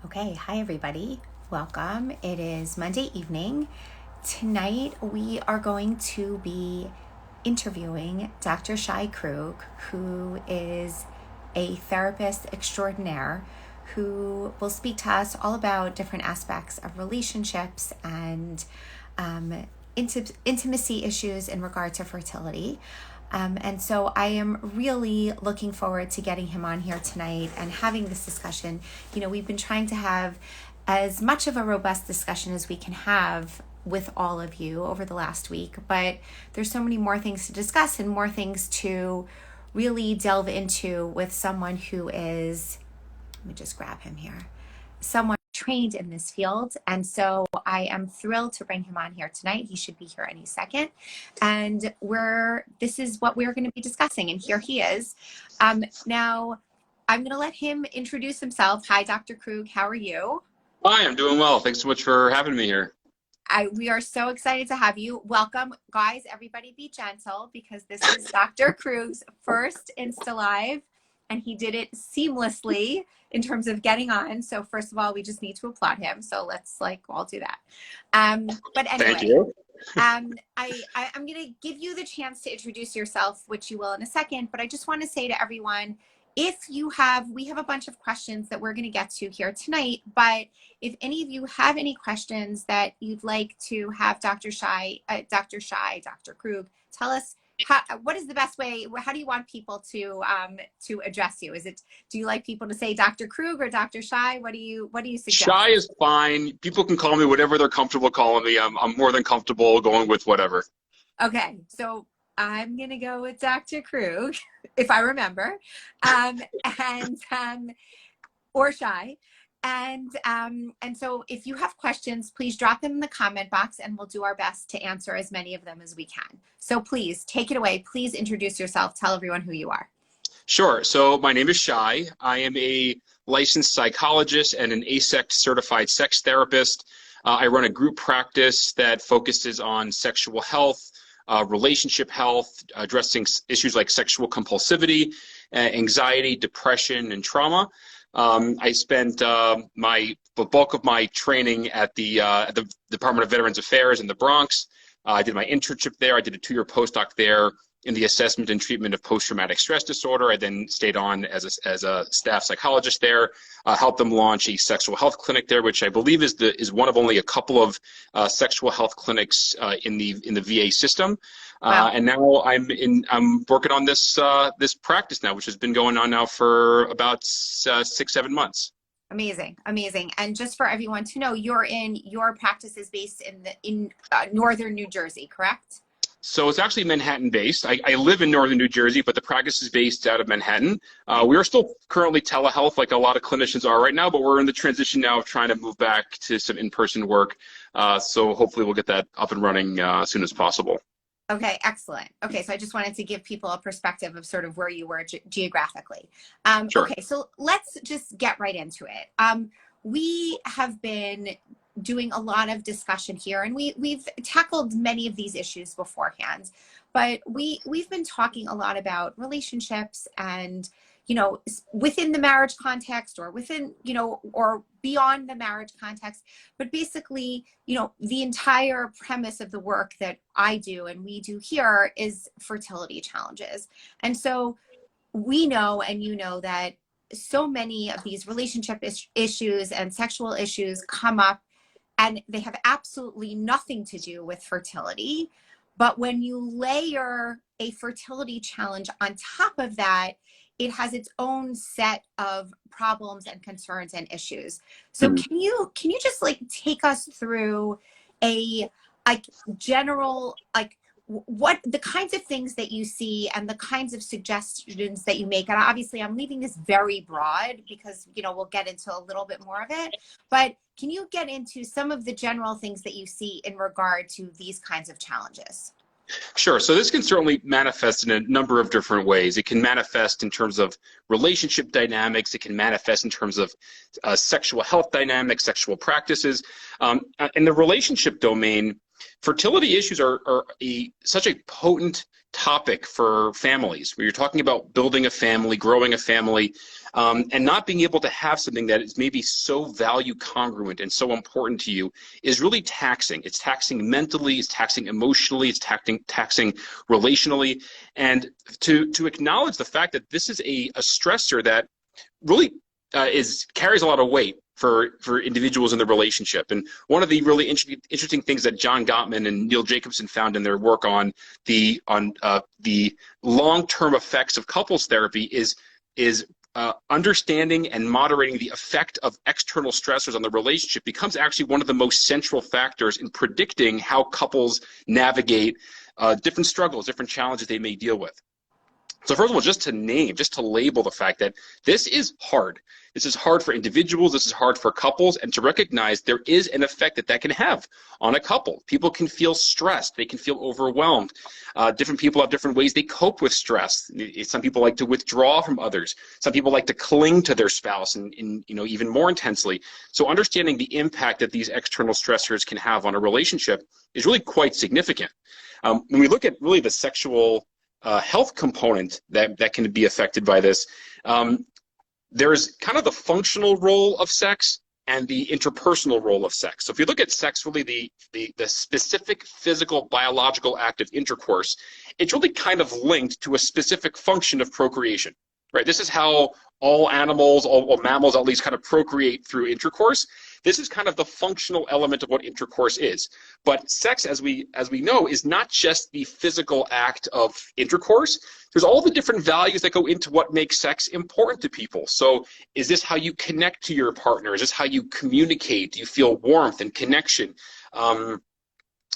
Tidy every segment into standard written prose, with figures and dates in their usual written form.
Okay, hi everybody. Welcome. It is Monday evening. Tonight we are going to be interviewing Dr. Shai Krug, who is a therapist extraordinaire who will speak to us all about different aspects of relationships and intimacy issues in regard to fertility. And so I am really looking forward to getting him on here tonight and having this discussion. You know, we've been trying to have as much of a robust discussion as we can have with all of you over the last week, but there's so many more things to discuss and more things to really delve into with someone who is, let me just grab him here, someone trained in this field. And so I am thrilled to bring him on here tonight. He should be here any second. And this is what we're going to be discussing. And here he is. Now, I'm going to let him introduce himself. Hi, Dr. Krug. How are you? Hi, I'm doing well. Thanks so much for having me here. We are so excited to have you. Welcome, guys. Everybody be gentle because this is Dr. Krug's first Insta Live, and he did it seamlessly in terms of getting on. So first of all, we just need to applaud him. So let's all do that. But anyway, Thank you. I'm going to give you the chance to introduce yourself, which you will in a second. But I just want to say to everyone, we have a bunch of questions that we're going to get to here tonight, but if any of you have any questions that you'd like to have Dr. Krug, tell us what is the best way, how do you want people to address you? Do you like people to say Dr. Krug or Dr. Shai? What do you suggest? Shai is fine. People can call me whatever they're comfortable calling me. I'm more than comfortable going with whatever. Okay, so I'm going to go with Dr. Krug, if I remember, or Shai. And so if you have questions, please drop them in the comment box and we'll do our best to answer as many of them as we can. So please take it away. Please introduce yourself. Tell everyone who you are. Sure. So my name is Shai. I am a licensed psychologist and an AASECT certified sex therapist. I run a group practice that focuses on sexual health, relationship health, addressing issues like sexual compulsivity, anxiety, depression, and trauma. I spent the bulk of my training at the Department of Veterans Affairs in the Bronx. I did my internship there. I did a 2-year postdoc there in the assessment and treatment of post-traumatic stress disorder. I then stayed on as a staff psychologist there, helped them launch a sexual health clinic there, which I believe is one of only a couple of sexual health clinics in the VA system. Wow. And now I'm working on this practice now, which has been going on now for about 6-7 months. Amazing. And just for everyone to know, your practice is based in northern New Jersey, correct? So it's actually Manhattan-based. I live in northern New Jersey, but the practice is based out of Manhattan. We are still currently telehealth, like a lot of clinicians are right now, but we're in the transition now of trying to move back to some in-person work. So hopefully we'll get that up and running as soon as possible. Okay, excellent. Okay, so I just wanted to give people a perspective of sort of where you were geographically. Sure. Okay, so let's just get right into it. We have been doing a lot of discussion here, and we've tackled many of these issues beforehand, but we've been talking a lot about relationships and, you know, within the marriage context or within, you know, or beyond the marriage context, but basically, you know, the entire premise of the work that I do and we do here is fertility challenges. And so we know, and you know, that so many of these relationship issues and sexual issues come up and they have absolutely nothing to do with fertility. But when you layer a fertility challenge on top of that, it has its own set of problems and concerns and issues. So can you just take us through a general, what the kinds of things that you see and the kinds of suggestions that you make? And obviously I'm leaving this very broad because, you know, we'll get into a little bit more of it, but can you get into some of the general things that you see in regard to these kinds of challenges? Sure. So this can certainly manifest in a number of different ways. It can manifest in terms of relationship dynamics. It can manifest in terms of sexual health dynamics, sexual practices. In the relationship domain, fertility issues are such a potent topic for families, where you're talking about building a family, growing a family, and not being able to have something that is maybe so value congruent and so important to you is really taxing. It's taxing mentally, it's taxing emotionally, it's taxing relationally. And to acknowledge the fact that this is a stressor that really carries a lot of weight for individuals in the relationship. And one of the really interesting things that John Gottman and Neil Jacobson found in their work on the long-term effects of couples therapy is understanding and moderating the effect of external stressors on the relationship becomes actually one of the most central factors in predicting how couples navigate different struggles, different challenges they may deal with. So first of all, just to label the fact that this is hard. This is hard for individuals, this is hard for couples, and to recognize there is an effect that can have on a couple. People can feel stressed, they can feel overwhelmed. Different people have different ways they cope with stress. Some people like to withdraw from others. Some people like to cling to their spouse and even more intensely. So understanding the impact that these external stressors can have on a relationship is really quite significant. When we look at really the sexual health component that can be affected by this, there's kind of the functional role of sex and the interpersonal role of sex. So if you look at sex, really the specific physical biological act of intercourse, it's really kind of linked to a specific function of procreation, right? This is how all animals, all mammals at least, kind of procreate through intercourse. This is kind of the functional element of what intercourse is. But sex, as we know, is not just the physical act of intercourse. There's all the different values that go into what makes sex important to people. So is this how you connect to your partner? Is this how you communicate? Do you feel warmth and connection?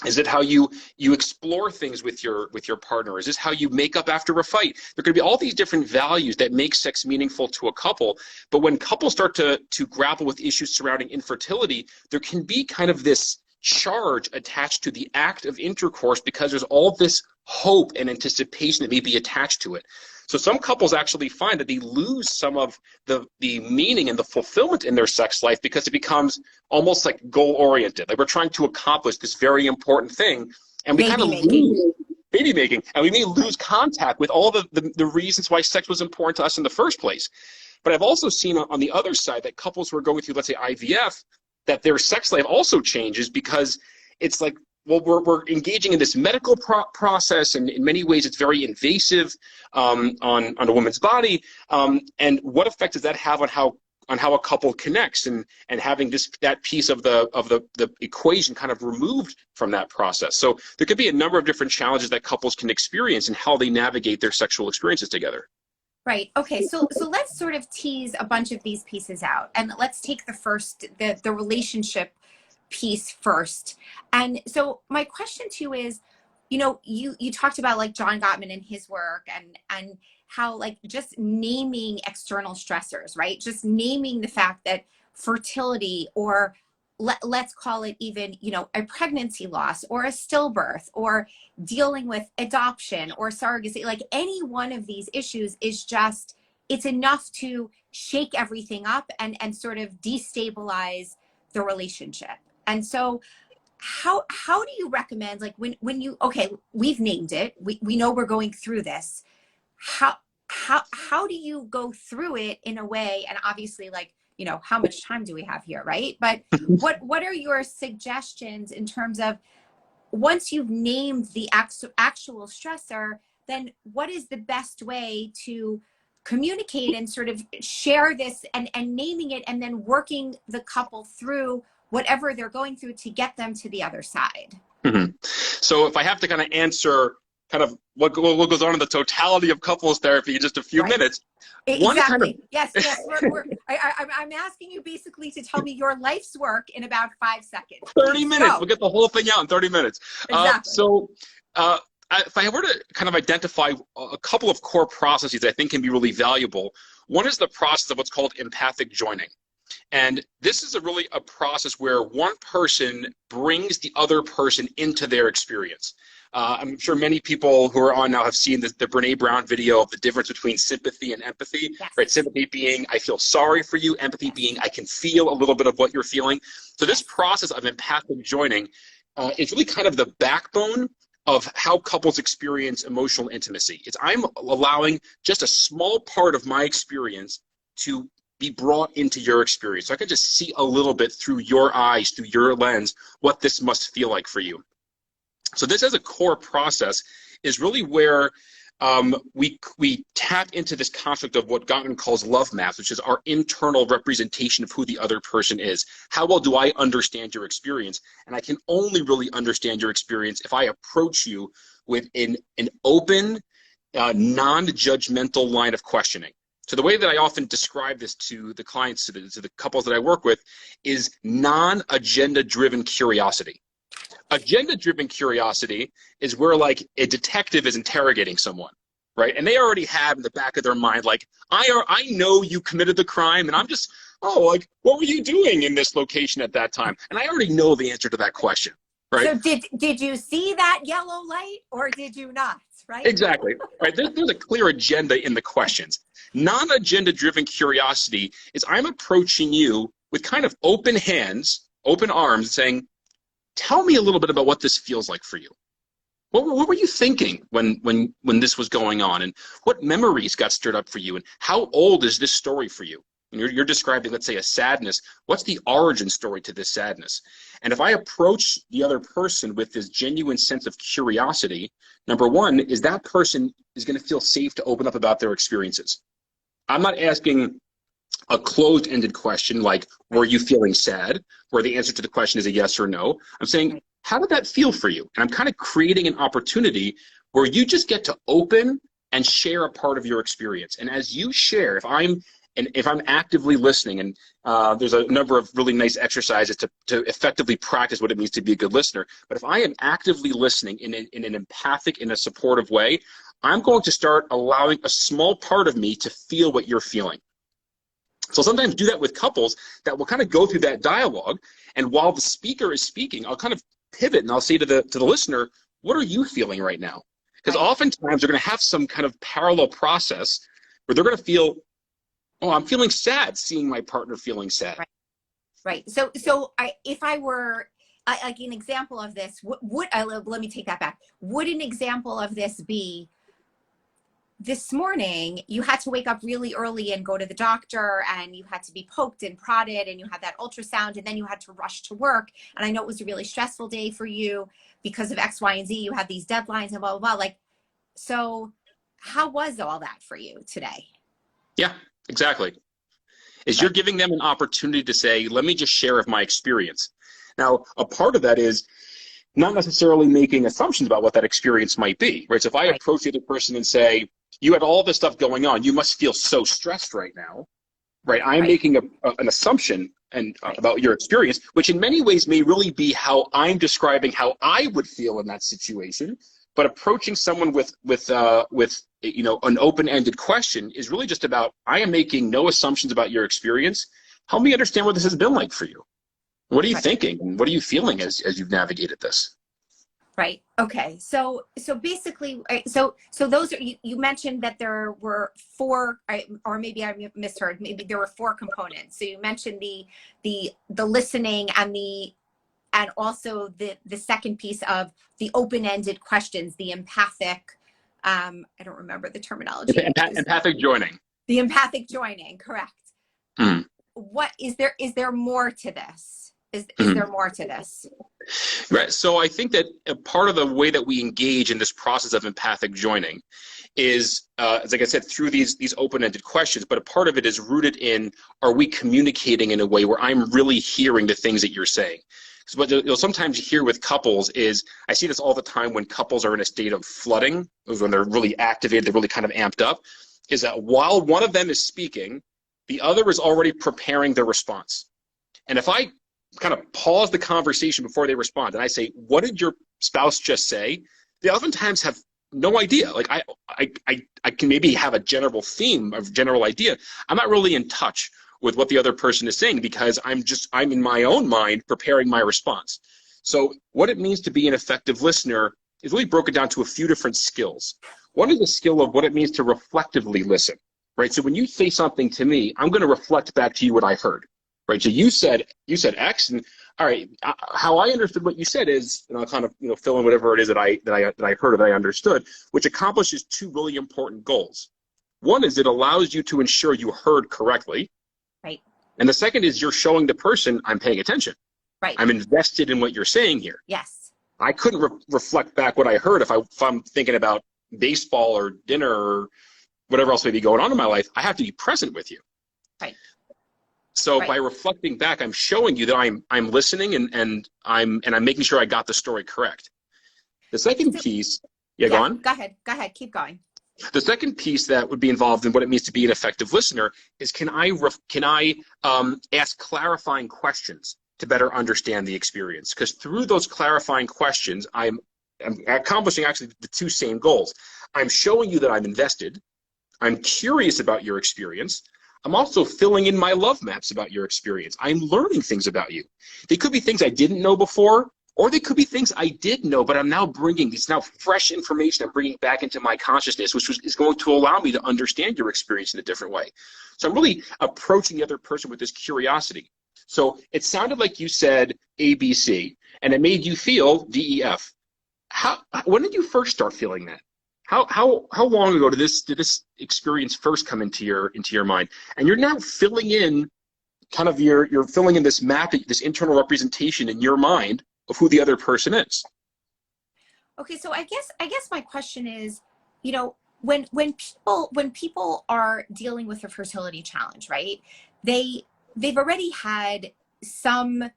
Is it how you explore things with your partner? Is this how you make up after a fight? There could be all these different values that make sex meaningful to a couple. But when couples start to grapple with issues surrounding infertility, there can be kind of this charge attached to the act of intercourse because there's all this hope and anticipation that may be attached to it. So some couples actually find that they lose some of the meaning and the fulfillment in their sex life because it becomes almost like goal-oriented. Like we're trying to accomplish this very important thing, and we kind of lose baby making, and we may lose contact with all the reasons why sex was important to us in the first place. But I've also seen on the other side that couples who are going through, let's say, IVF, that their sex life also changes because it's like, well, we're engaging in this medical process, and in many ways it's very invasive on a woman's body. And what effect does that have on how a couple connects, and having that piece of the equation kind of removed from that process? So there could be a number of different challenges that couples can experience in how they navigate their sexual experiences together. Right. Okay. So let's sort of tease a bunch of these pieces out, and let's take the relationship piece first. And so my question to you is, you talked about like John Gottman and his work and how like just naming external stressors, right? Just naming the fact that fertility, or let's call it even, a pregnancy loss or a stillbirth, or dealing with adoption or surrogacy, like any one of these issues is just, it's enough to shake everything up and sort of destabilize the relationship. And so how do you recommend, like when you, okay, we've named it, we know we're going through this, how do you go through it in a way, and obviously, like, how much time do we have here, right? But what are your suggestions in terms of, once you've named the actual stressor, then what is the best way to communicate and sort of share this and naming it, and then working the couple through whatever they're going through to get them to the other side? Mm-hmm. So if I have to kind of answer kind of what goes on in the totality of couples therapy in just a few minutes. Exactly. Yes. I'm asking you basically to tell me your life's work in about 5 seconds. 30 minutes. We'll get the whole thing out in 30 minutes. Exactly. If I were to kind of identify a couple of core processes that I think can be really valuable, one is the process of what's called empathic joining. And this is really a process where one person brings the other person into their experience. I'm sure many people who are on now have seen the Brene Brown video of the difference between sympathy and empathy. Yes. Right? Sympathy being, I feel sorry for you. Empathy being, I can feel a little bit of what you're feeling. So this process of empathic joining is really kind of the backbone of how couples experience emotional intimacy. It's I'm allowing just a small part of my experience to be brought into your experience. So I can just see a little bit through your eyes, through your lens, what this must feel like for you. So this as a core process is really where we tap into this concept of what Gottman calls love maps, which is our internal representation of who the other person is. How well do I understand your experience? And I can only really understand your experience if I approach you with an open, non-judgmental line of questioning. So the way that I often describe this to the clients, to the couples that I work with, is non-agenda driven curiosity. Agenda-driven curiosity is where like a detective is interrogating someone, right? And they already have in the back of their mind, like, I know you committed the crime, and I'm just, like, what were you doing in this location at that time? And I already know the answer to that question, right? So did you see that yellow light or did you not, right? Exactly, right? There's a clear agenda in the questions. Non-agenda-driven curiosity is I'm approaching you with kind of open hands, open arms, saying, tell me a little bit about what this feels like for you. What were you thinking when this was going on, and what memories got stirred up for you, and how old is this story for you? And you're describing, let's say, a sadness. What's the origin story to this sadness? And if I approach the other person with this genuine sense of curiosity, number one is that person is going to feel safe to open up about their experiences. I'm not asking a closed-ended question like, were you feeling sad? Where the answer to the question is a yes or no. I'm saying, how did that feel for you? And I'm kind of creating an opportunity where you just get to open and share a part of your experience. And as you share, if I'm actively listening, and there's a number of really nice exercises to effectively practice what it means to be a good listener. But if I am actively listening in an empathic, in a supportive way, I'm going to start allowing a small part of me to feel what you're feeling. So sometimes do that with couples that will kind of go through that dialogue, and while the speaker is speaking, I'll kind of pivot and I'll say to the listener, what are you feeling right now? Because oftentimes they're going to have some kind of parallel process where they're going to feel, oh, I'm feeling sad seeing my partner feeling sad. Right. So if I were like an example of this, let me take that back. Would an example of this be, this morning, you had to wake up really early and go to the doctor, and you had to be poked and prodded, and you had that ultrasound, and then you had to rush to work. And I know it was a really stressful day for you because of X, Y, and Z. You had these deadlines and blah, blah, blah. Like, so how was all that for you today? Yeah, exactly. You're giving them an opportunity to say, let me just share of my experience. Now, a part of that is not necessarily making assumptions about what that experience might be, right? So if I approach the other person and say, you had all this stuff going on, you must feel so stressed right now, right? I'm making an assumption about your experience, which in many ways may really be how I'm describing how I would feel in that situation. But approaching someone with an open-ended question is really just about, I am making no assumptions about your experience. Help me understand what this has been like for you. What are you thinking? And what are you feeling as you've navigated this? Right. Okay. So basically, so those are, you mentioned that there were four, or maybe I misheard, maybe there were four components. So you mentioned the listening and also the second piece of the open-ended questions, the empathic, I don't remember the terminology. Empathic joining. The empathic joining, correct. Mm. What is there more to this? Is there more to this? Right. So I think that a part of the way that we engage in this process of empathic joining is, like I said, through these open-ended questions, but a part of it is rooted in, are we communicating in a way where I'm really hearing the things that you're saying? So what you'll sometimes hear with couples is, I see this all the time when couples are in a state of flooding, when they're really activated, they're really kind of amped up, is that while one of them is speaking, the other is already preparing their response. And if I kind of pause the conversation before they respond, and I say, what did your spouse just say? They oftentimes have no idea. Like I can maybe have a general theme, a general idea. I'm not really in touch with what the other person is saying because I'm in my own mind preparing my response. So what it means to be an effective listener is really broken down to a few different skills. One is the skill of what it means to reflectively listen, right? So when you say something to me, I'm going to reflect back to you what I heard. Right, so you said X, and All right. How I understood what you said is, and I'll kind of fill in whatever it is that I heard or that I understood, which accomplishes two really important goals. One is it allows you to ensure you heard correctly, Right. and the second is you're showing the person I'm paying attention. Right. I'm invested in what you're saying here. Yes. I couldn't reflect back what I heard if I'm thinking about baseball or dinner or whatever else may be going on in my life. I have to be present with you. Right. So Right. by reflecting back, I'm showing you that I'm listening and I'm making sure I got the story correct. The second piece, go on. Go ahead. Keep going. The second piece that would be involved in what it means to be an effective listener is can I ask clarifying questions to better understand the experience? Because through those clarifying questions, I'm accomplishing actually the two same goals. I'm showing you that I'm invested. I'm curious about your experience. I'm also filling in my love maps about your experience. I'm learning things about you. They could be things I didn't know before, or they could be things I did know, but I'm now bringing, it's now fresh information I'm bringing back into my consciousness, which is going to allow me to understand your experience in a different way. So I'm really approaching the other person with this curiosity. So it sounded like you said ABC, and it made you feel DEF. When did you first start feeling that? How long ago did this experience first come into your mind? And you're now filling in kind of you're filling in this map, this internal representation in your mind of who the other person is. Okay, so I guess my question is, when people are dealing with a fertility challenge, right? They've already had some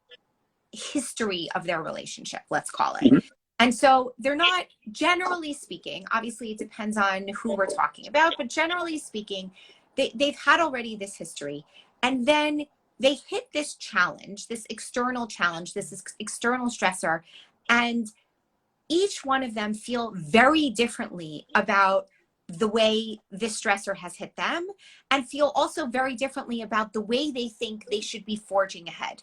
history of their relationship, let's call it. Mm-hmm. And so they're not, generally speaking, obviously it depends on who we're talking about, but generally speaking, they've had already this history. And then they hit this challenge, this external challenge, this external stressor, and each one of them feel very differently about the way this stressor has hit them, and feel also very differently about the way they think they should be forging ahead.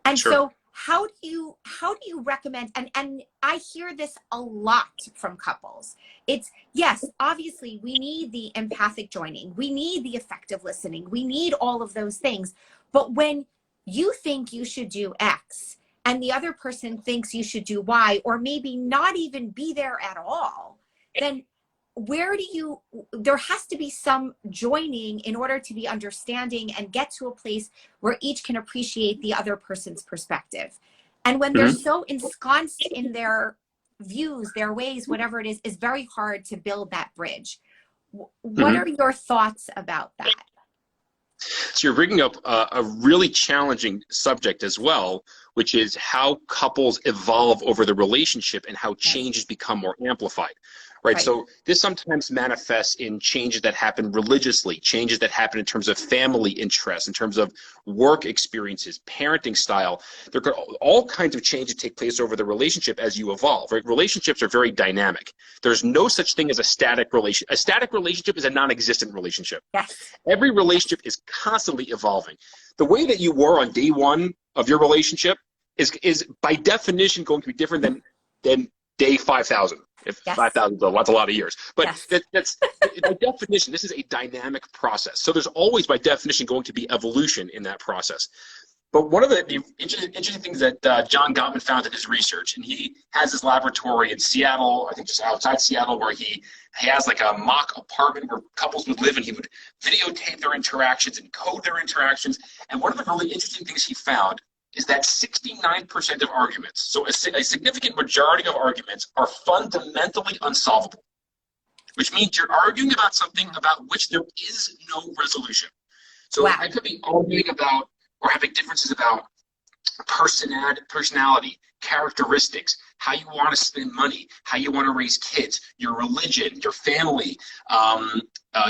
And Sure. so how do you recommend, and I hear this a lot from couples. It's, yes, obviously we need the empathic joining, we need the effective listening, we need all of those things. But when you think you should do X and the other person thinks you should do Y, or maybe not even be there at all, then there has to be some joining in order to be understanding and get to a place where each can appreciate the other person's perspective. And when they're so ensconced in their views, their ways, whatever it is very hard to build that bridge. What are your thoughts about that? So you're bringing up a really challenging subject as well, which is how couples evolve over the relationship and how changes become more amplified. Right. So this sometimes manifests in changes that happen religiously, changes that happen in terms of family interests, in terms of work experiences, parenting style. There could all kinds of changes take place over the relationship as you evolve. Right? Relationships are very dynamic. There's no such thing as a static relationship. A static relationship is a non-existent relationship. Yes. Every relationship is constantly evolving. The way that you were on day one of your relationship is by definition going to be different than day 5,000. If 5,000 that's a lot of years. But that's by definition, this is a dynamic process. So there's always, by definition, going to be evolution in that process. But one of the interesting things that John Gottman found in his research, and he has this laboratory in Seattle, I think just outside Seattle, where he has like a mock apartment where couples would live, and he would videotape their interactions and code their interactions. And one of the really interesting things he found is that 69% of arguments, so a significant majority of arguments, are fundamentally unsolvable, which means you're arguing about something about which there is no resolution. So I could be arguing about or having differences about personality, characteristics, how you want to spend money, how you want to raise kids, your religion, your family,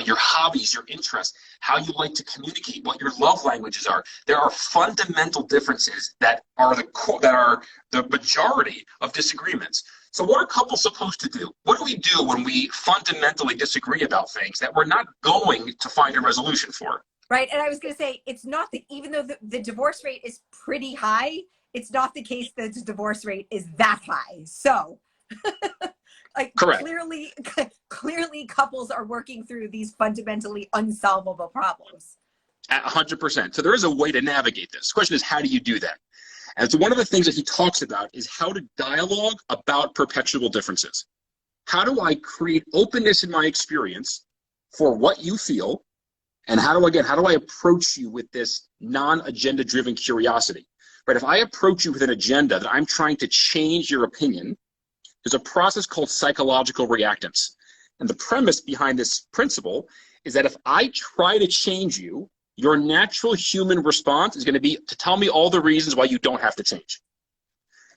your hobbies, your interests, how you like to communicate, what your love languages are. There are fundamental differences that are the majority of disagreements. So what are couples supposed to do? What do we do when we fundamentally disagree about things that we're not going to find a resolution for? Right. And I was going to say, it's not that, even though the divorce rate is pretty high, it's not the case that the divorce rate is that high. So correct. Clearly couples are working through these fundamentally unsolvable problems. 100%. So there is a way to navigate this. The question is, how do you do that? And so one of the things that he talks about is how to dialogue about perpetual differences. How do I create openness in my experience for what you feel? And how do I approach you with this non-agenda driven curiosity? Right? If I approach you with an agenda that I'm trying to change your opinion, there's a process called psychological reactants. And the premise behind this principle is that if I try to change you, your natural human response is going to be to tell me all the reasons why you don't have to change.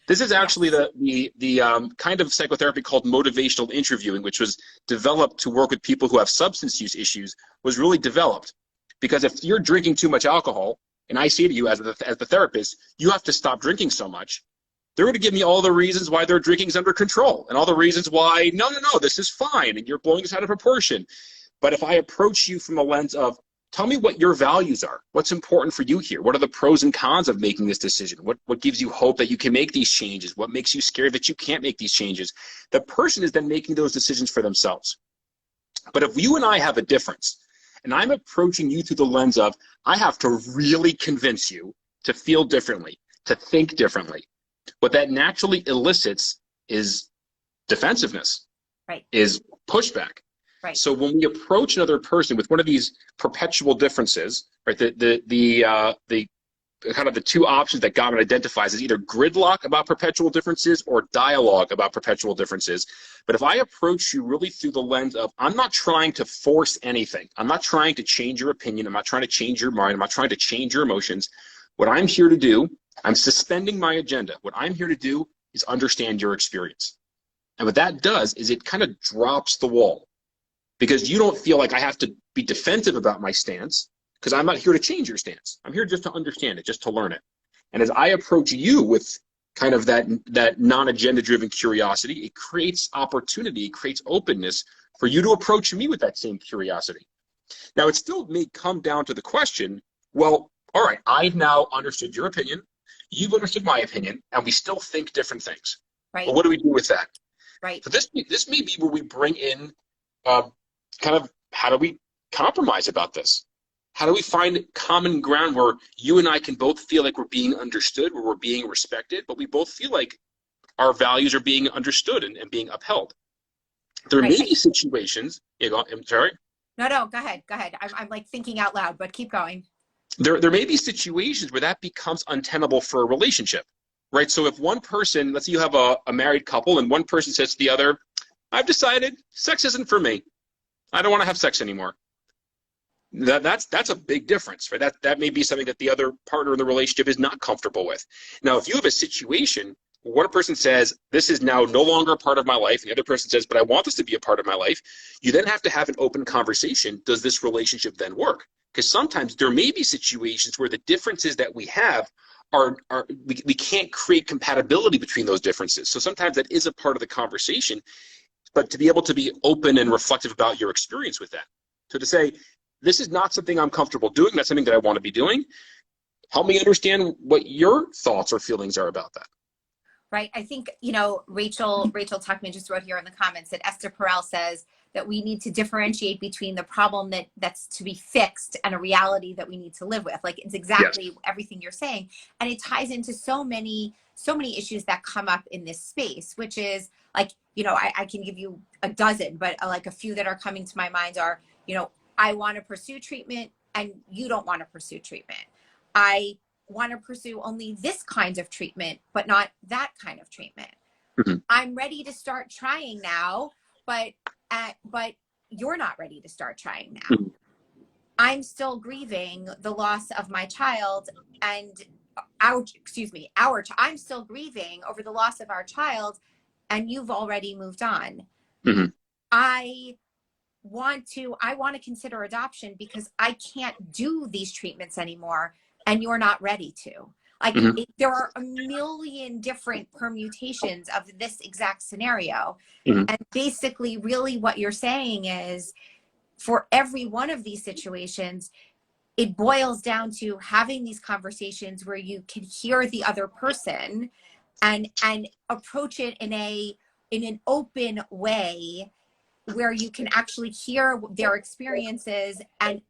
This is actually the kind of psychotherapy called motivational interviewing, which was developed to work with people who have substance use issues, was really developed. Because if you're drinking too much alcohol, and I say to you as the therapist, you have to stop drinking so much, they're going to give me all the reasons why their drinking is under control and all the reasons why, no, this is fine, and you're blowing this out of proportion. But if I approach you from a lens of, tell me what your values are, what's important for you here, what are the pros and cons of making this decision, what gives you hope that you can make these changes, what makes you scared that you can't make these changes, the person is then making those decisions for themselves. But if you and I have a difference, and I'm approaching you through the lens of, I have to really convince you to feel differently, to think differently, what that naturally elicits is defensiveness, right, is pushback. Right. So when we approach another person with one of these perpetual differences, right, the kind of the two options that Gottman identifies is either gridlock about perpetual differences or dialogue about perpetual differences. But if I approach you really through the lens of, I'm not trying to force anything, I'm not trying to change your opinion, I'm not trying to change your mind, I'm not trying to change your emotions. What I'm here to do, I'm suspending my agenda. What I'm here to do is understand your experience. And what that does is it kind of drops the wall, because you don't feel like I have to be defensive about my stance, because I'm not here to change your stance. I'm here just to understand it, just to learn it. And as I approach you with kind of that non-agenda driven curiosity, it creates opportunity, it creates openness for you to approach me with that same curiosity. Now, it still may come down to the question, well, all right, I've now understood your opinion, you've understood my opinion, and we still think different things. Right. Well, what do we do with that? Right. So this may be where we bring in kind of, how do we compromise about this? How do we find common ground where you and I can both feel like we're being understood, where we're being respected, but we both feel like our values are being understood and being upheld? There may be situations, I'm sorry? No, go ahead. I'm like thinking out loud, but keep going. There may be situations where that becomes untenable for a relationship, right? So if one person, let's say you have a married couple, and one person says to the other, I've decided sex isn't for me. I don't want to have sex anymore. That's a big difference, right? That may be something that the other partner in the relationship is not comfortable with. Now, if you have a situation where one person says, this is now no longer a part of my life, and the other person says, but I want this to be a part of my life, you then have to have an open conversation. Does this relationship then work? Because sometimes there may be situations where the differences that we have we can't create compatibility between those differences. So sometimes that is a part of the conversation, but to be able to be open and reflective about your experience with that. So to say, this is not something I'm comfortable doing, that's something that I want to be doing. Help me understand what your thoughts or feelings are about that. Right. I think, Rachel Tuckman just wrote here in the comments that Esther Perel says that we need to differentiate between the problem that's to be fixed and a reality that we need to live with. Like, it's exactly everything you're saying. And it ties into so many issues that come up in this space, which is like, I can give you a dozen, but like a few that are coming to my mind are, I want to pursue treatment and you don't want to pursue treatment. I want to pursue only this kind of treatment, but not that kind of treatment. Mm-hmm. I'm ready to start trying now, but you're not ready to start trying now. Mm-hmm. I'm still grieving the loss of my child and I'm still grieving over the loss of our child and you've already moved on. Mm-hmm. I want to consider adoption because I can't do these treatments anymore and you're not ready to. Like, mm-hmm. There are a million different permutations of this exact scenario. Mm-hmm. And basically really what you're saying is, for every one of these situations, it boils down to having these conversations where you can hear the other person and approach it in an open way where you can actually hear their experiences and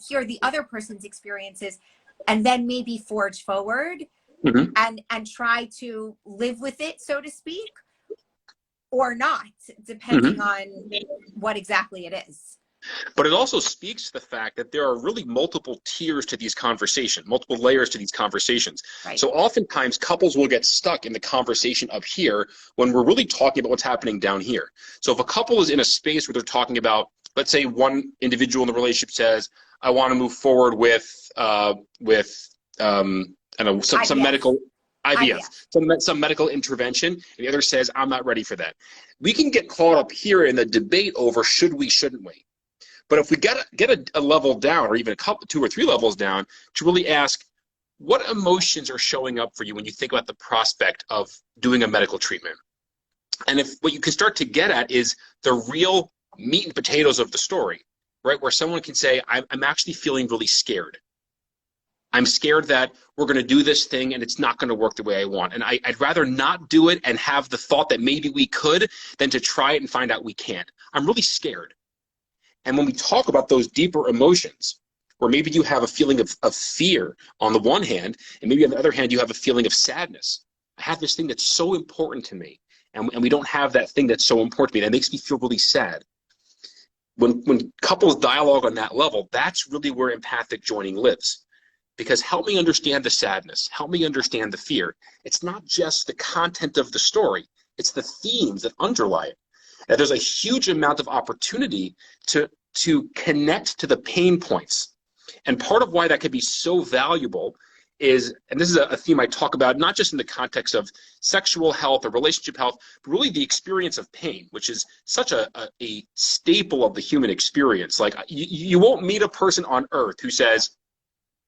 hear the other person's experiences and then maybe forge forward Mhm. and try to live with it, so to speak, or not, depending Mhm. on what exactly it is. But it also speaks to the fact that there are really multiple tiers to these conversations, multiple layers to these conversations. Right. So oftentimes couples will get stuck in the conversation up here when we're really talking about what's happening down here. So if a couple is in a space where they're talking about, let's say one individual in the relationship says, I want to move forward with I don't know, some IVF. medical IVF, IVF. some medical intervention, and the other says, I'm not ready for that. We can get caught up here in the debate over should we, shouldn't we? But if we get a level down, or even a couple, 2 or 3 levels down, to really ask, what emotions are showing up for you when you think about the prospect of doing a medical treatment? And if what you can start to get at is the real meat and potatoes of the story, right? Where someone can say, I'm actually feeling really scared. I'm scared that we're going to do this thing and it's not going to work the way I want. And I'd rather not do it and have the thought that maybe we could than to try it and find out we can't. I'm really scared. And when we talk about those deeper emotions, where maybe you have a feeling of fear on the one hand, and maybe on the other hand, you have a feeling of sadness. I have this thing that's so important to me, and we don't have that thing that's so important to me. That makes me feel really sad. When couples dialogue on that level, that's really where empathic joining lives. Because help me understand the sadness, help me understand the fear. It's not just the content of the story, it's the themes that underlie it. And there's a huge amount of opportunity to connect to the pain points. And part of why that could be so valuable is, and this is a theme I talk about, not just in the context of sexual health or relationship health, but really the experience of pain, which is such a staple of the human experience. Like you won't meet a person on earth who says,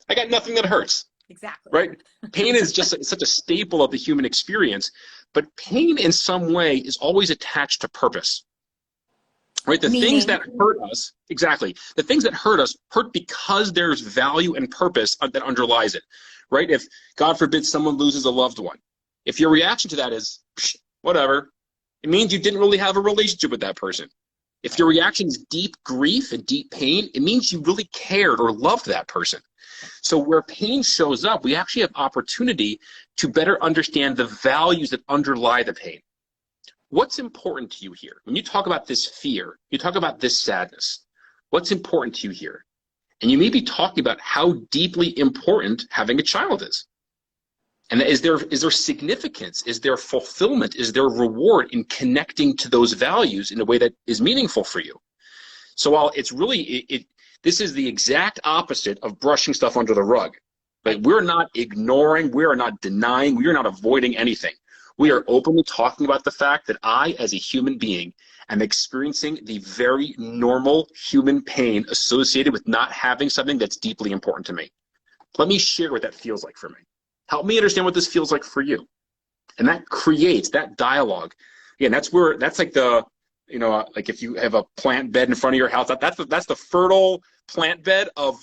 I got nothing that hurts. Exactly. Right? Pain is just such a staple of the human experience, but pain in some way is always attached to purpose. Right? The things Meaning, that hurt us, exactly. The things that hurt us hurt because there's value and purpose that underlies it. Right? If, God forbid, someone loses a loved one, if your reaction to that is, whatever, it means you didn't really have a relationship with that person. If your reaction is deep grief and deep pain, it means you really cared or loved that person. So where pain shows up, we actually have opportunity to better understand the values that underlie the pain. What's important to you here? When you talk about this fear, you talk about this sadness, what's important to you here? And you may be talking about how deeply important having a child is. And is there significance? Is there fulfillment? Is there reward in connecting to those values in a way that is meaningful for you? So while it's really, this is the exact opposite of brushing stuff under the rug. Like, we're not ignoring, we are not denying, we are not avoiding anything. We are openly talking about the fact that I, as a human being, am experiencing the very normal human pain associated with not having something that's deeply important to me. Let me share what that feels like for me. Help me understand what this feels like for you. And that creates that dialogue. Again, that's like the, like if you have a plant bed in front of your house, that's the fertile plant bed of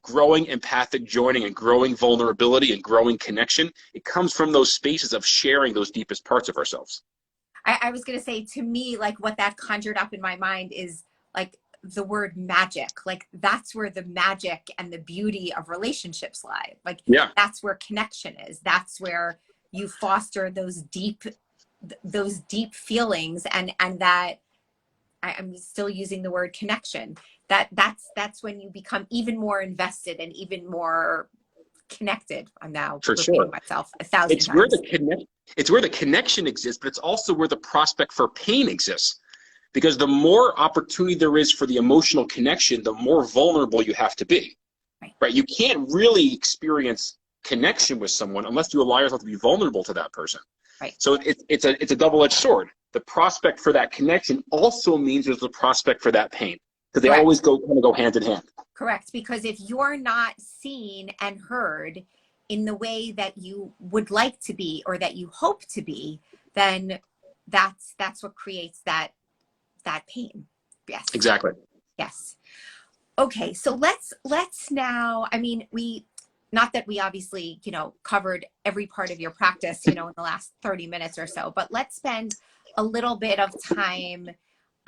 growing empathic joining and growing vulnerability and growing connection. It comes from those spaces of sharing those deepest parts of ourselves. I was going to say, to me, like, what that conjured up in my mind is like the word magic. Like, that's where the magic and the beauty of relationships lie. Like, Yeah. That's where connection is. That's where you foster those deep feelings, and that, I'm still using the word connection. That's when you become even more invested and even more connected. I'm now For repeating sure. myself 1,000 It's times. where the connection exists, but it's also where the prospect for pain exists. Because the more opportunity there is for the emotional connection, the more vulnerable you have to be. Right? You can't really experience connection with someone unless you allow yourself to be vulnerable to that person. Right. So it's a double-edged sword. The prospect for that connection also means there's a prospect for that pain, because they always kind of go hand in hand. Correct. Because if you're not seen and heard in the way that you would like to be, or that you hope to be, then that's what creates that pain. Yes. Exactly. Yes. Okay. So let's now, I mean, not that we obviously, covered every part of your practice, in the last 30 minutes or so, but let's spend a little bit of time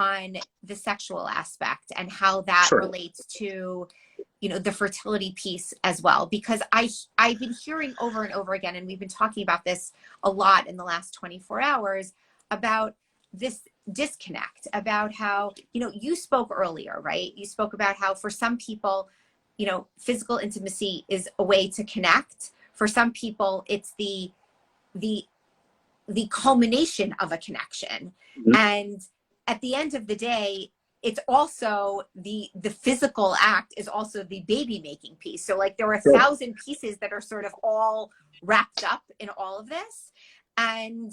on the sexual aspect and how that Sure. relates to, you know, the fertility piece as well? Because I've been hearing over and over again, and we've been talking about this a lot in the last 24 hours, about this disconnect, about how, you know, you spoke earlier, right? You spoke about how for some people, you know, physical intimacy is a way to connect. For some people, it's the culmination of a connection. Mm-hmm. And at the end of the day, it's also the physical act is also the baby making piece. So like there are 1,000 pieces that are sort of all wrapped up in all of this. And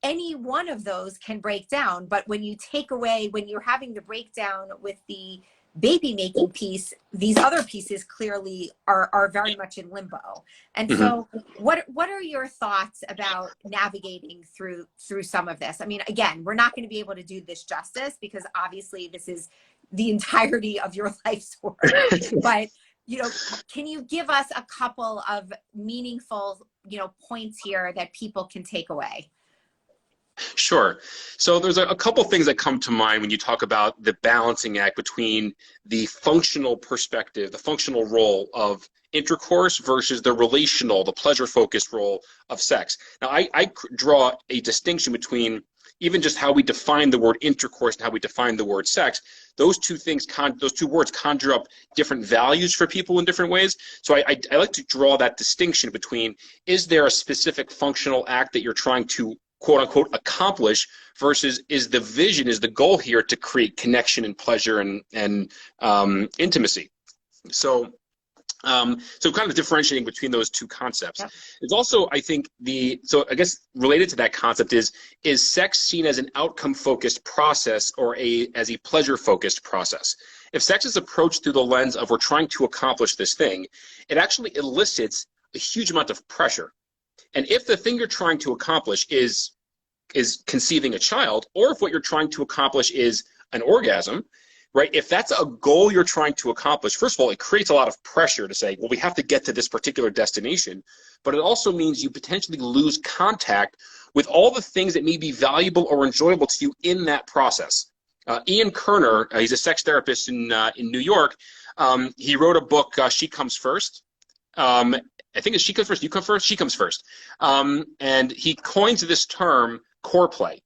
any one of those can break down. But when you take away, when you're having the breakdown with the baby making piece, these other pieces clearly are very much in limbo. And so what are your thoughts about navigating through some of this? I mean, again, we're not going to be able to do this justice because obviously this is the entirety of your life's work. But, you know, can you give us a couple of meaningful, you know, points here that people can take away? Sure. So there's a couple things that come to mind when you talk about the balancing act between the functional perspective, the functional role of intercourse versus the relational, the pleasure-focused role of sex. Now, I draw a distinction between even just how we define the word intercourse and how we define the word sex. Those two things, those two words conjure up different values for people in different ways. So I like to draw that distinction between, is there a specific functional act that you're trying to quote unquote accomplish versus is the vision, is the goal here to create connection and pleasure and intimacy. So kind of differentiating between those two concepts. Yep. It's also, I think, so I guess related to that concept is sex seen as an outcome-focused process or as a pleasure-focused process? If sex is approached through the lens of we're trying to accomplish this thing, it actually elicits a huge amount of pressure. And if the thing you're trying to accomplish is conceiving a child, or if what you're trying to accomplish is an orgasm, right? If that's a goal you're trying to accomplish, first of all, it creates a lot of pressure to say, well, we have to get to this particular destination. But it also means you potentially lose contact with all the things that may be valuable or enjoyable to you in that process. Ian Kerner, he's a sex therapist in New York. He wrote a book, She Comes First. I think it's She Comes First, You Come First, She Comes First. And he coins this term, core play.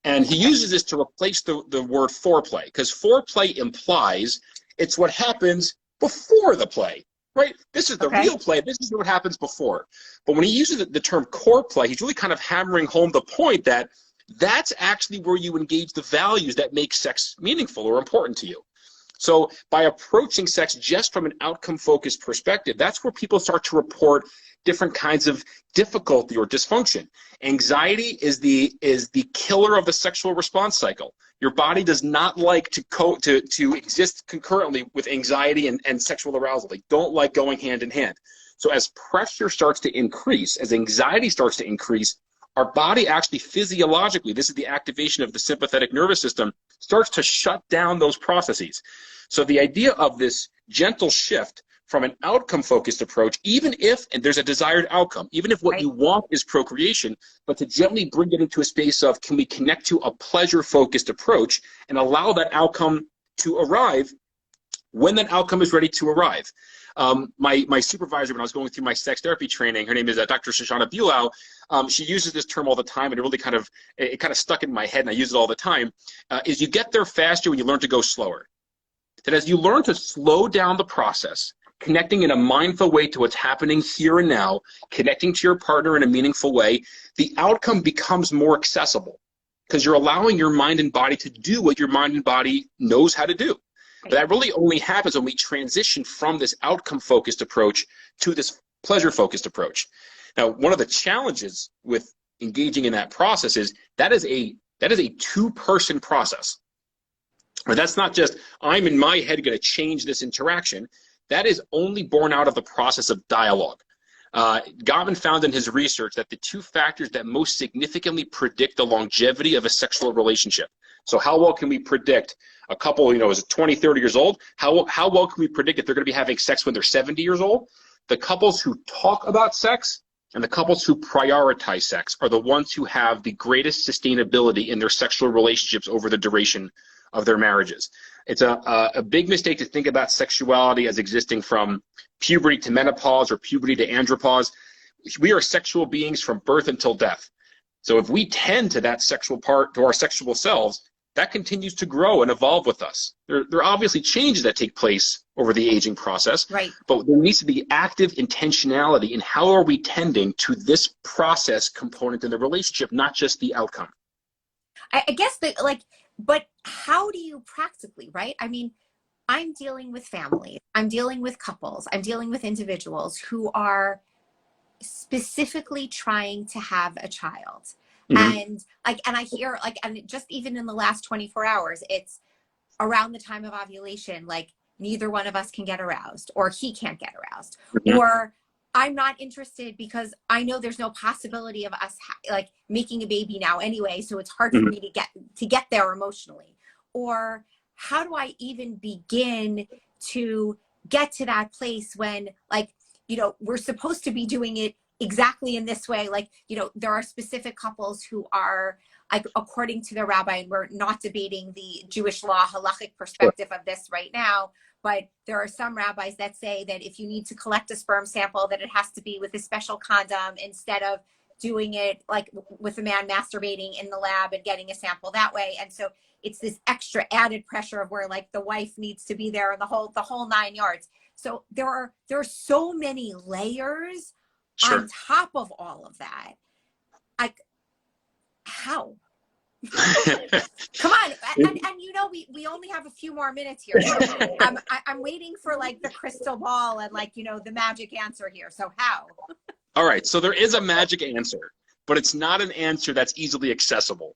And he uses this to replace the word foreplay, because foreplay implies it's what happens before the play, right? This is the real play. This is what happens before. But when he uses the term core play, he's really kind of hammering home the point that that's actually where you engage the values that make sex meaningful or important to you. So by approaching sex just from an outcome-focused perspective, that's where people start to report different kinds of difficulty or dysfunction. Anxiety is the killer of the sexual response cycle. Your body does not like to exist concurrently with anxiety and sexual arousal. They don't like going hand in hand. So as pressure starts to increase, as anxiety starts to increase, our body actually physiologically, this is the activation of the sympathetic nervous system, starts to shut down those processes. So the idea of this gentle shift from an outcome-focused approach, even if, and there's a desired outcome, even if what you want is procreation, but to gently bring it into a space of, can we connect to a pleasure-focused approach and allow that outcome to arrive when that outcome is ready to arrive. My supervisor, when I was going through my sex therapy training, her name is Dr. Shoshana Bulow. She uses this term all the time, and it really kind of stuck in my head, and I use it all the time, is you get there faster when you learn to go slower. That as you learn to slow down the process, connecting in a mindful way to what's happening here and now, connecting to your partner in a meaningful way, the outcome becomes more accessible because you're allowing your mind and body to do what your mind and body knows how to do. But that really only happens when we transition from this outcome-focused approach to this pleasure-focused approach. Now, one of the challenges with engaging in that process is that is a two-person process. But that's not just, I'm in my head going to change this interaction. That is only born out of the process of dialogue. Gottman found in his research that the two factors that most significantly predict the longevity of a sexual relationship. So how well can we predict a couple, is 20, 30 years old? How well can we predict if they're going to be having sex when they're 70 years old? The couples who talk about sex and the couples who prioritize sex are the ones who have the greatest sustainability in their sexual relationships over the duration of their marriages. It's a big mistake to think about sexuality as existing from puberty to menopause or puberty to andropause. We are sexual beings from birth until death. So if we tend to that sexual part, to our sexual selves, that continues to grow and evolve with us. There are obviously changes that take place over the aging process, Right. but there needs to be active intentionality in how are we tending to this process component in the relationship, not just the outcome. I guess that, like, but how do you practically, right? I mean, I'm dealing with families, I'm dealing with couples, I'm dealing with individuals who are specifically trying to have a child. Mm-hmm. And like, and I hear like, and just even in the last 24 hours, it's around the time of ovulation, like neither one of us can get aroused, or he can't get aroused, Mm-hmm. or I'm not interested because I know there's no possibility of us like making a baby now anyway, so it's hard for Mm-hmm. me to get there emotionally. Or how do I even begin to get to that place when, like, you know, we're supposed to be doing it exactly in this way. Like, you know, there are specific couples who are, like, according to the rabbi, and we're not debating the Jewish law halachic perspective of this right now, but there are some rabbis that say that if you need to collect a sperm sample, that it has to be with a special condom instead of doing it like with a man masturbating in the lab and getting a sample that way. And so it's this extra added pressure of where, like, the wife needs to be there and the whole 9 yards. So there are so many layers Sure. on top of all of that. Like, how? Come on. And you know, we only have a few more minutes here. So I'm waiting for, like, the crystal ball and, like, you know, the magic answer here. So how? All right, so there is a magic answer, but it's not an answer that's easily accessible.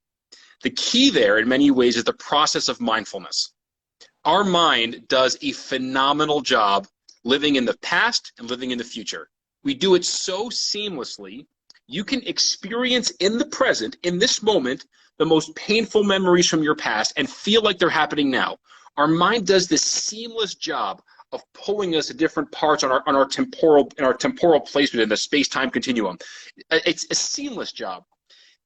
The key there, in many ways, is the process of mindfulness. Our mind does a phenomenal job living in the past and living in the future. We do it so seamlessly. You can experience in the present, in this moment, the most painful memories from your past and feel like they're happening now. Our mind does this seamless job of pulling us to different parts on our temporal placement in the space-time continuum. It's a seamless job.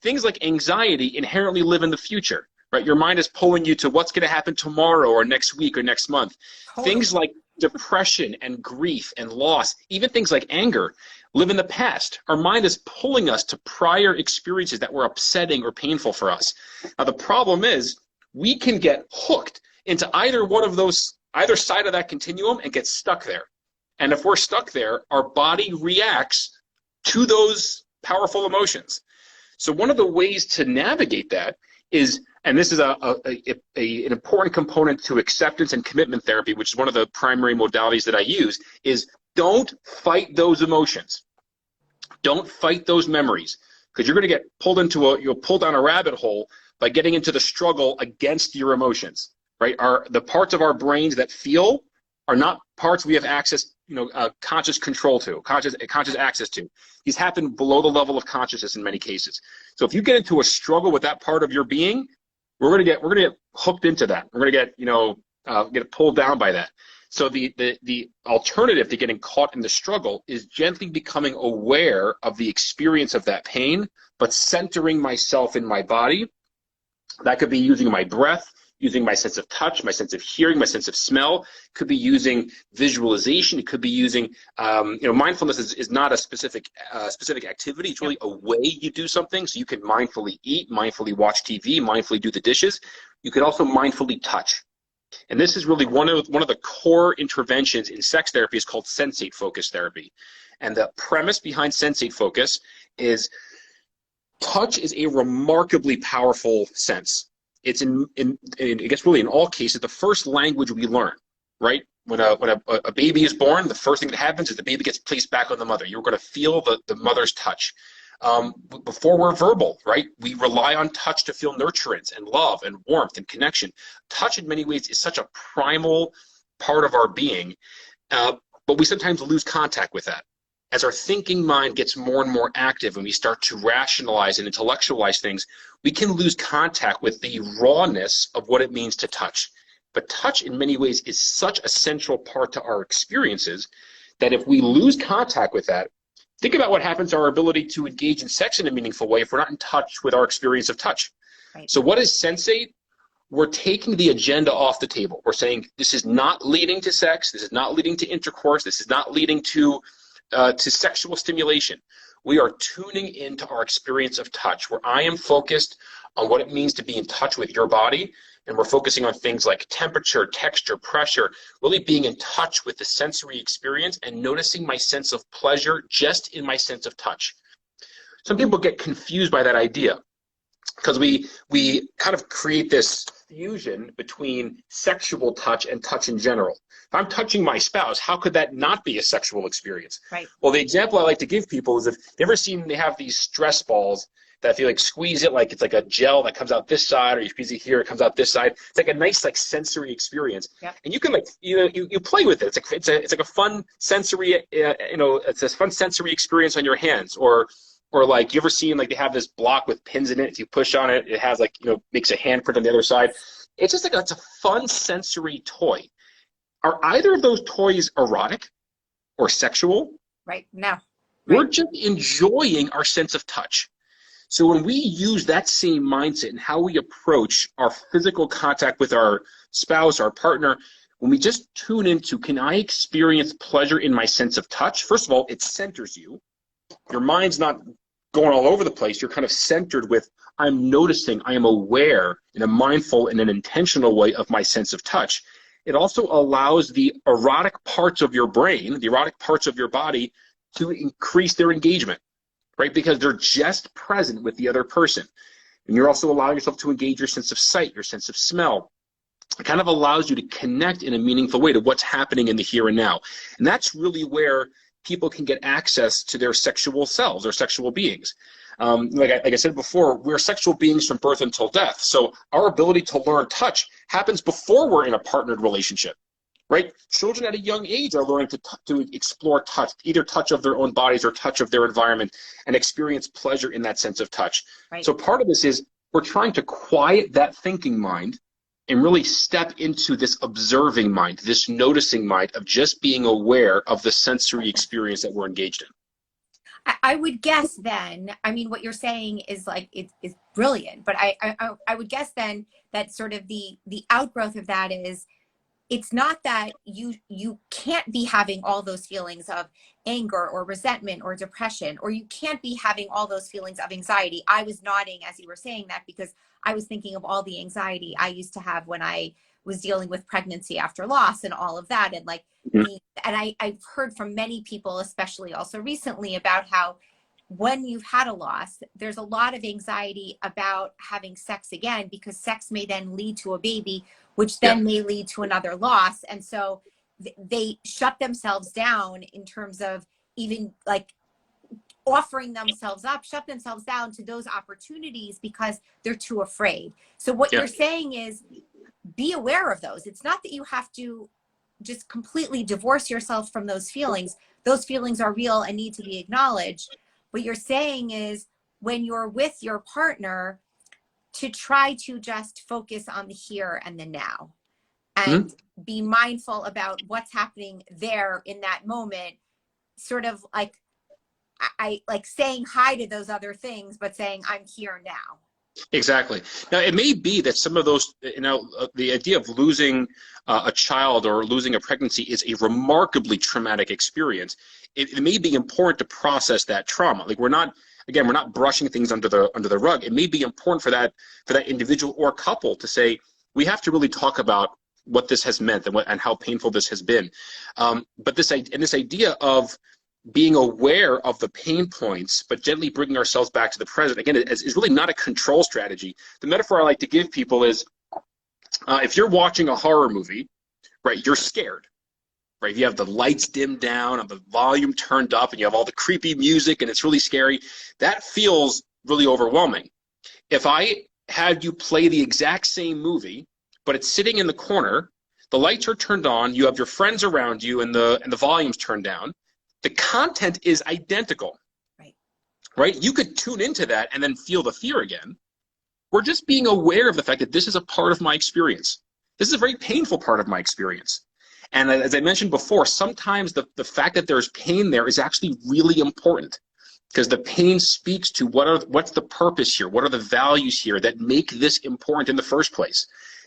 Things like anxiety inherently live in the future, right? Your mind is pulling you to what's going to happen tomorrow or next week or next month. Totally. Things like depression and grief and loss, even things like anger, live in the past. Our mind is pulling us to prior experiences that were upsetting or painful for us. Now, the problem is we can get hooked into either side of that continuum and get stuck there. And if we're stuck there, our body reacts to those powerful emotions. So one of the ways to navigate that is, and this is an important component to acceptance and commitment therapy, which is one of the primary modalities that I use, is don't fight those emotions. Don't fight those memories, because you're going to get you'll pull down a rabbit hole by getting into the struggle against your emotions, right? The parts of our brains that feel are not parts we have access, conscious control to, conscious access to. These happen below the level of consciousness in many cases. So if you get into a struggle with that part of your being, we're gonna get hooked into that. We're gonna get pulled down by that. So the alternative to getting caught in the struggle is gently becoming aware of the experience of that pain, but centering myself in my body. That could be using my breath, using my sense of touch, my sense of hearing, my sense of smell. It could be using visualization. It could be using, mindfulness is not a specific activity. It's really a way you do something. So you can mindfully eat, mindfully watch TV, mindfully do the dishes. You could also mindfully touch. And this is really one of the core interventions in sex therapy is called sensate focus therapy. And the premise behind sensate focus is touch is a remarkably powerful sense. It's I guess really in all cases, the first language we learn, right? When a baby is born, the first thing that happens is the baby gets placed back on the mother. You're going to feel the mother's touch. Before we're verbal, right? We rely on touch to feel nurturance and love and warmth and connection. Touch in many ways is such a primal part of our being, but we sometimes lose contact with that. As our thinking mind gets more and more active and we start to rationalize and intellectualize things, we can lose contact with the rawness of what it means to touch. But touch in many ways is such a central part to our experiences that if we lose contact with that, think about what happens to our ability to engage in sex in a meaningful way if we're not in touch with our experience of touch. Right. So what is sensate? we're taking the agenda off the table. We're saying this is not leading to sex. This is not leading to intercourse. This is not leading to sexual stimulation. We are tuning into our experience of touch, where I am focused on what it means to be in touch with your body. And we're focusing on things like temperature, texture, pressure, really being in touch with the sensory experience and noticing my sense of pleasure just in my sense of touch. Some people get confused by that idea because we kind of create this fusion between sexual touch and touch in general. If I'm touching my spouse, how could that not be a sexual experience? Right. Well, the example I like to give people is, if you've ever seen, they have these stress balls that if you like squeeze it, like it's like a gel that comes out this side, or you squeeze it here, it comes out this side. It's like a nice like sensory experience. Yep. And you can like you play with it. It's like a fun sensory it's a fun sensory experience on your hands. Or like, you ever seen, like, they have this block with pins in it. If you push on it, it has like, makes a handprint on the other side. It's just like it's a fun sensory toy. Are either of those toys erotic or sexual? Right. No. Right. We're just enjoying our sense of touch. So when we use that same mindset and how we approach our physical contact with our spouse, our partner, when we just tune into, can I experience pleasure in my sense of touch? First of all, it centers you. Your mind's not going all over the place. You're kind of centered with, I'm noticing, I am aware in a mindful and an intentional way of my sense of touch. It also allows the erotic parts of your brain, the erotic parts of your body, to increase their engagement, right? Because they're just present with the other person. And you're also allowing yourself to engage your sense of sight, your sense of smell. It kind of allows you to connect in a meaningful way to what's happening in the here and now. And that's really where people can get access to their sexual selves or sexual beings. Like I said before, we're sexual beings from birth until death. So our ability to learn touch happens before we're in a partnered relationship, right? Children at a young age are learning to explore touch, either touch of their own bodies or touch of their environment, and experience pleasure in that sense of touch. Right. So part of this is we're trying to quiet that thinking mind and really step into this observing mind, this noticing mind of just being aware of the sensory experience that we're engaged in. I would guess then, I mean, what you're saying is like, it's brilliant, but I would guess then that sort of the outgrowth of that is, it's not that you can't be having all those feelings of anger or resentment or depression, or you can't be having all those feelings of anxiety. I was nodding as you were saying that because I was thinking of all the anxiety I used to have when I was dealing with pregnancy after loss and all of that. And like, I've heard from many people, especially also recently, about how when you've had a loss, there's a lot of anxiety about having sex again, because sex may then lead to a baby, which then may lead to another loss. And so they shut themselves down in terms of even like offering themselves up, shut themselves down to those opportunities because they're too afraid. So what you're saying is, be aware of those. It's not that you have to just completely divorce yourself from those feelings. Those feelings are real and need to be acknowledged. What you're saying is, when you're with your partner, to try to just focus on the here and the now, and be mindful about what's happening there in that moment. Sort of like, I like saying hi to those other things, but saying I'm here now. Exactly. Now, it may be that some of those, the idea of losing a child or losing a pregnancy is a remarkably traumatic experience. It may be important to process that trauma. Like, we're not brushing things under the rug. It may be important for that individual or couple to say, we have to really talk about what this has meant and how painful this has been. But this idea of being aware of the pain points, but gently bringing ourselves back to the present, again, is really not a control strategy. The metaphor I like to give people is, if you're watching a horror movie, right, you're scared, right? You have the lights dimmed down and the volume turned up and you have all the creepy music and it's really scary. That feels really overwhelming. If I had you play the exact same movie, but it's sitting in the corner, the lights are turned on, you have your friends around you, and the volume's turned down, the content is identical, right? You could tune into that and then feel the fear again. We're just being aware of the fact that this is a part of my experience. This is a very painful part of my experience. And as I mentioned before, sometimes the fact that there's pain there is actually really important, because the pain speaks to what's the purpose here? What are the values here that make this important in the first place?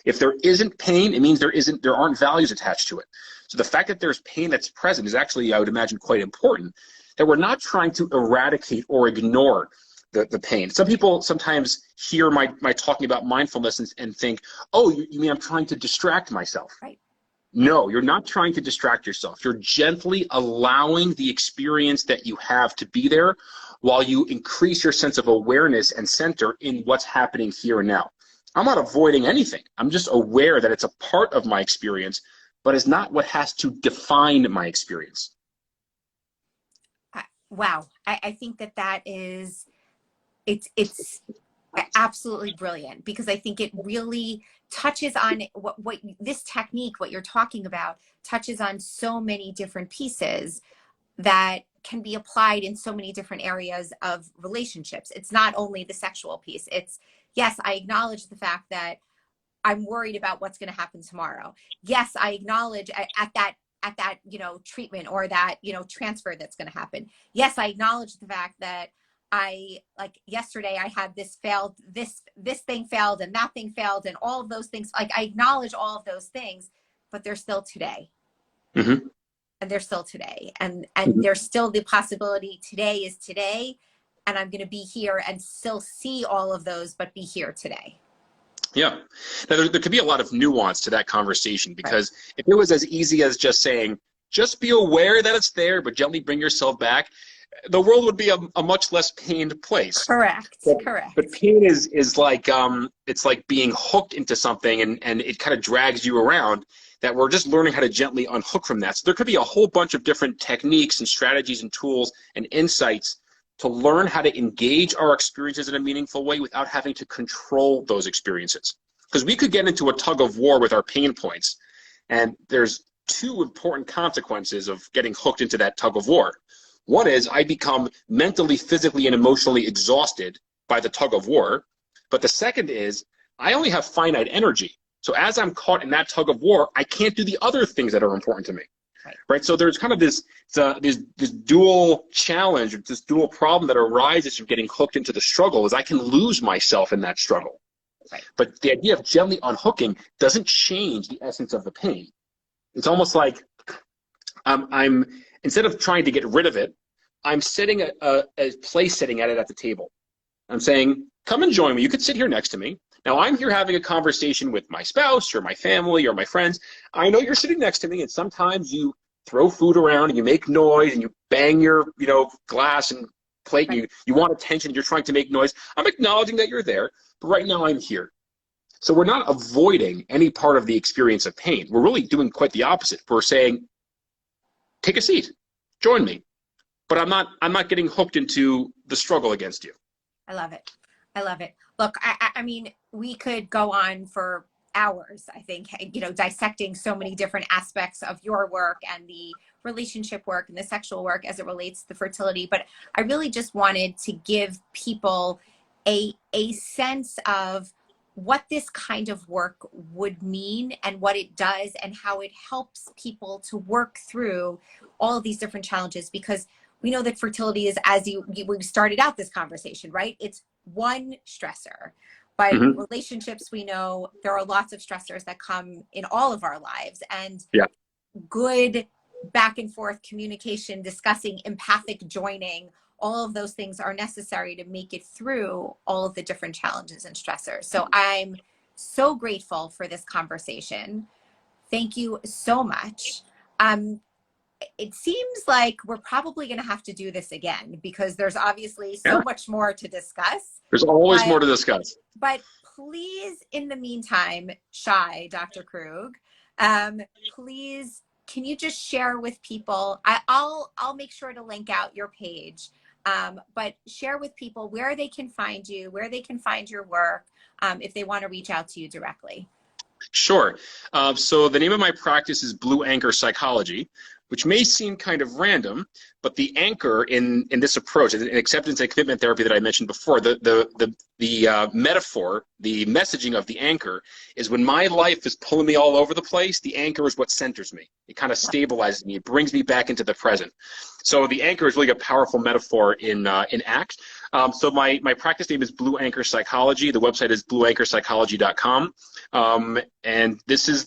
If there isn't pain, it means there aren't values attached to it. So the fact that there's pain that's present is actually, I would imagine, quite important, that we're not trying to eradicate or ignore the pain. Some people sometimes hear my talking about mindfulness and think, oh, you mean I'm trying to distract myself? Right. No, you're not trying to distract yourself. You're gently allowing the experience that you have to be there while you increase your sense of awareness and center in what's happening here and now. I'm not avoiding anything. I'm just aware that it's a part of my experience, but it's not what has to define my experience. Wow. I think that is, it's absolutely brilliant, because I think it really touches on what this technique, what you're talking about, touches on so many different pieces that can be applied in so many different areas of relationships. It's not only the sexual piece. It's, yes, I acknowledge the fact that I'm worried about what's going to happen tomorrow. Yes, I acknowledge at that treatment or that, transfer that's going to happen. Yes, I acknowledge the fact that yesterday I had this thing failed and that thing failed and all of those things. I acknowledge all of those things, but they're still today. Mm-hmm. And they're still today. And Mm-hmm. there's still the possibility today is today, and I'm going to be here and still see all of those, but be here today. Yeah. Now, there could be a lot of nuance to that conversation, because if it was as easy as just saying, just be aware that it's there, but gently bring yourself back, the world would be a much less pained place. Correct. But pain is like, it's like being hooked into something, and it kind of drags you around, that we're just learning how to gently unhook from that. So there could be a whole bunch of different techniques and strategies and tools and insights to learn how to engage our experiences in a meaningful way without having to control those experiences. Because we could get into a tug of war with our pain points, and there's two important consequences of getting hooked into that tug of war. One is I become mentally, physically, and emotionally exhausted by the tug of war. But the second is I only have finite energy. So as I'm caught in that tug of war, I can't do the other things that are important to me. Right? So there's kind of this dual challenge, this dual problem that arises from getting hooked into the struggle, is I can lose myself in that struggle. Right. But the idea of gently unhooking doesn't change the essence of the pain. It's almost like I'm instead of trying to get rid of it, I'm setting a place setting at it at the table. I'm saying, come and join me. You could sit here next to me. Now, I'm here having a conversation with my spouse or my family or my friends. I know you're sitting next to me, and sometimes you throw food around and you make noise and you bang your glass and plate, and you want attention, you're trying to make noise. I'm acknowledging that you're there, but right now I'm here. So we're not avoiding any part of the experience of pain. We're really doing quite the opposite. We're saying, take a seat, join me, but I'm not getting hooked into the struggle against you. I love it. Look, I mean, we could go on for hours, I think, dissecting so many different aspects of your work and the relationship work and the sexual work as it relates to fertility. But I really just wanted to give people a sense of what this kind of work would mean and what it does and how it helps people to work through all of these different challenges, because we know that fertility is, as we started out this conversation, right? It's one stressor, but relationships, we know there are lots of stressors that come in all of our lives, and good back and forth communication, discussing, empathic joining, all of those things are necessary to make it through all of the different challenges and stressors. So I'm so grateful for this conversation. Thank you so much. It seems like we're probably going to have to do this again, because there's obviously so much more to discuss. There's always more to discuss. But please, in the meantime, Dr. Krug, please, can you just share with people, I'll make sure to link out your page, but share with people where they can find you, where they can find your work, if they want to reach out to you directly. Sure. So the name of my practice is Blue Anchor Psychology, which may seem kind of random, but the anchor in this approach, in acceptance and commitment therapy that I mentioned before, the metaphor, the messaging of the anchor is when my life is pulling me all over the place, the anchor is what centers me. It kind of stabilizes me. It brings me back into the present. So the anchor is really a powerful metaphor in act. So my practice name is Blue Anchor Psychology. The website is blueanchorpsychology.com. And this is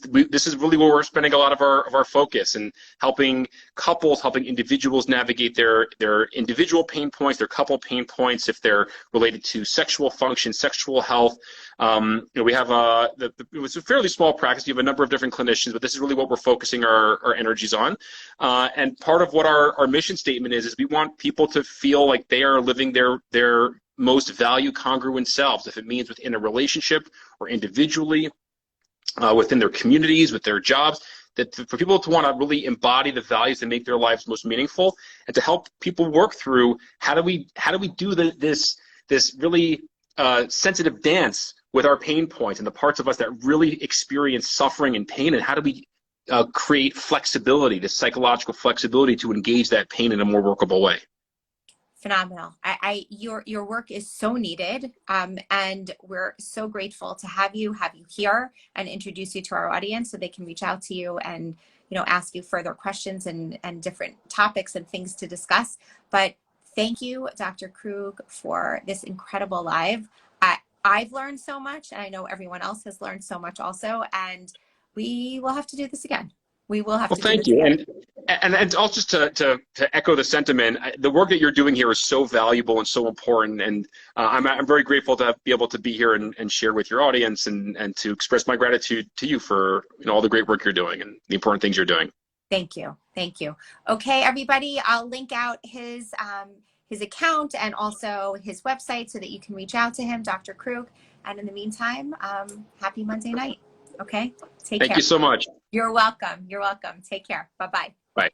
really where we're spending a lot of our focus, and helping couples, helping individuals navigate their individual pain points, their couple pain points, if they're related to sexual function, sexual health. We have it's a fairly small practice. You have a number of different clinicians, but this is really what we're focusing our energies on. And part of what our mission statement is we want people to feel like they are living their most value congruent selves, if it means within a relationship or individually, within their communities, with their jobs, that for people to want to really embody the values that make their lives most meaningful, and to help people work through how do we do this really sensitive dance with our pain points and the parts of us that really experience suffering and pain, and how do we create flexibility, this psychological flexibility to engage that pain in a more workable way. Phenomenal. Your work is so needed, and we're so grateful to have you here and introduce you to our audience so they can reach out to you and ask you further questions and different topics and things to discuss. But thank you, Dr. Krug, for this incredible live. I've learned so much, and I know everyone else has learned so much also, and we will have to do this again. We will have to do this again. Thank you. And also just to echo the sentiment, the work that you're doing here is so valuable and so important, and I'm very grateful to be able to be here and share with your audience, and to express my gratitude to you for all the great work you're doing and the important things you're doing. Thank you. Thank you. Okay, everybody, I'll link out his account and also his website so that you can reach out to him, Dr. Krug. And in the meantime, happy Monday night. Okay, take care. Thank you so much. You're welcome. You're welcome. Take care. Bye-bye. Bye.